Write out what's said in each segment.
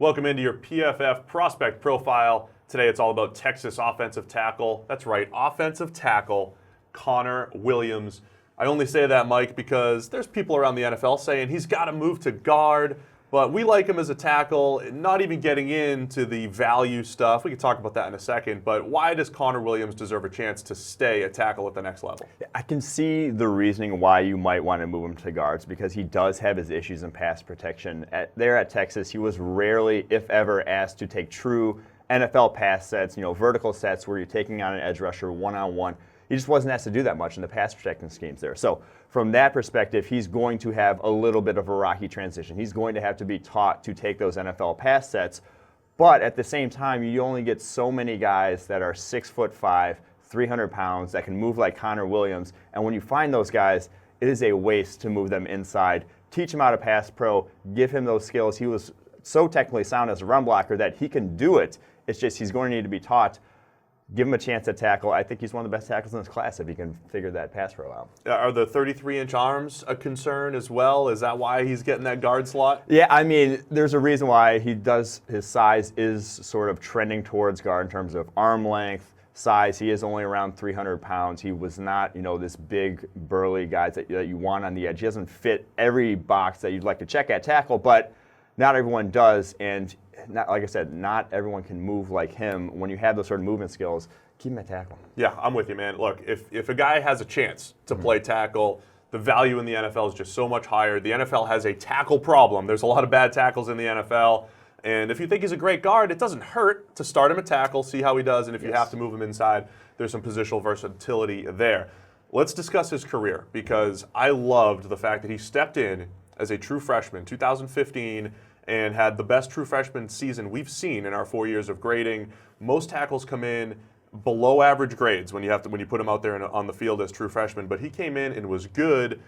Welcome into your PFF prospect profile. Today it's all about Texas offensive tackle. That's right, offensive tackle, Connor Williams. I only say that, Mike, because there's people around the NFL saying he's got to move to guard, but we like him as a tackle, not even getting into the value stuff. We can talk about that in a second, but why does Connor Williams deserve a chance to stay a tackle at the next level? I can see the reasoning why you might want to move him to guards, because he does have his issues in pass protection. There at Texas, he was rarely, if ever, asked to take true NFL pass sets, vertical sets where you're taking on an edge rusher one-on-one. He just wasn't asked to do that much in the pass protecting schemes there. So from that perspective, he's going to have a little bit of a rocky transition. He's going to have to be taught to take those NFL pass sets. But at the same time, you only get so many guys that are 6'5", 300 pounds, that can move like Connor Williams. And when you find those guys, it is a waste to move them inside. Teach him how to pass pro, give him those skills. He was so technically sound as a run blocker that he can do it. It's just he's going to need to be taught. Give him a chance at tackle. I think he's one of the best tackles in this class if he can figure that pass pro out. Are the 33-inch arms a concern as well? Is that why he's getting that guard slot? Yeah, I mean, there's a reason why his size is sort of trending towards guard in terms of arm length, size. He is only around 300 pounds. He was not, this big, burly guy that you want on the edge. He doesn't fit every box that you'd like to check at tackle, but not everyone does, and like I said, not everyone can move like him. When you have those sort of movement skills, keep him at tackle. Yeah, I'm with you, man. Look, if a guy has a chance to play tackle, the value in the NFL is just so much higher. The NFL has a tackle problem. There's a lot of bad tackles in the NFL, and if you think he's a great guard, it doesn't hurt to start him at tackle, see how he does, and if you have to move him inside, there's some positional versatility there. Let's discuss his career, because I loved the fact that he stepped in as a true freshman, 2015, and had the best true freshman season we've seen in our 4 years of grading. Most tackles come in below average grades when you put them out there on the field as true freshmen. But he came in and was good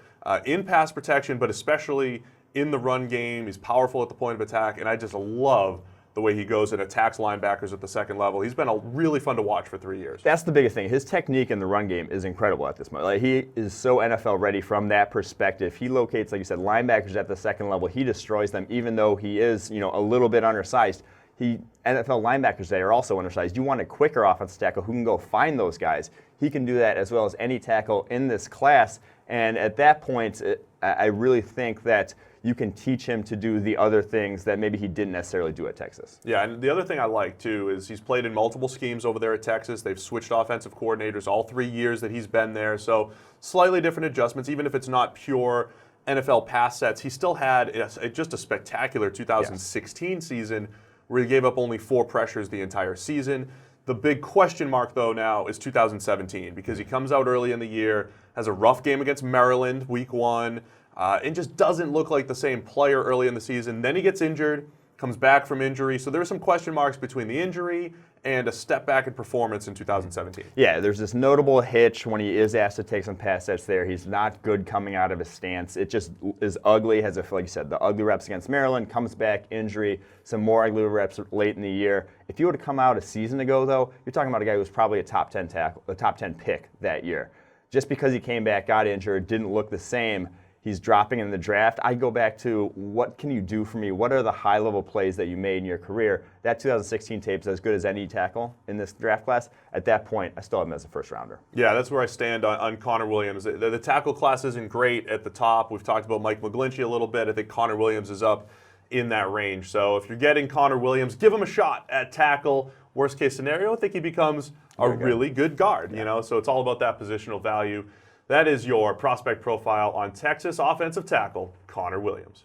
in pass protection, but especially in the run game. He's powerful at the point of attack, and I just love the way he goes and attacks linebackers at the second level. He's been really fun to watch for 3 years. That's the biggest thing. His technique in the run game is incredible at this moment. Like, he is so NFL ready from that perspective. He locates, like you said, linebackers at the second level. He destroys them, even though he is, a little bit undersized. NFL linebackers today are also undersized. You want a quicker offensive tackle who can go find those guys. He can do that as well as any tackle in this class. And at that point, I really think that you can teach him to do the other things that maybe he didn't necessarily do at Texas. Yeah, and the other thing I like, too, is he's played in multiple schemes over there at Texas. They've switched offensive coordinators all 3 years that he's been there, so slightly different adjustments. Even if it's not pure NFL pass sets, he still had just a spectacular 2016 season where he gave up only 4 pressures the entire season. The big question mark, though, now is 2017, because he comes out early in the year, has a rough game against Maryland, week 1, and just doesn't look like the same player early in the season. Then he gets injured, comes back from injury. So there are some question marks between the injury and a step back in performance in 2017. Yeah, there's this notable hitch when he is asked to take some pass sets there. He's not good coming out of his stance. It just is ugly. Like you said, the ugly reps against Maryland, comes back, injury, some more ugly reps late in the year. If you were to come out a season ago, though, you're talking about a guy who was probably a top 10 pick that year. Just because he came back, got injured, didn't look the same, he's dropping in the draft. I go back to, what can you do for me? What are the high-level plays that you made in your career? That 2016 tape is as good as any tackle in this draft class. At that point, I still have him as a first-rounder. Yeah, that's where I stand on Connor Williams. The tackle class isn't great at the top. We've talked about Mike McGlinchey a little bit. I think Connor Williams is up in that range. So if you're getting Connor Williams, give him a shot at tackle. Worst-case scenario, I think he becomes a really good guard. So it's all about that positional value. That is your prospect profile on Texas offensive tackle, Connor Williams.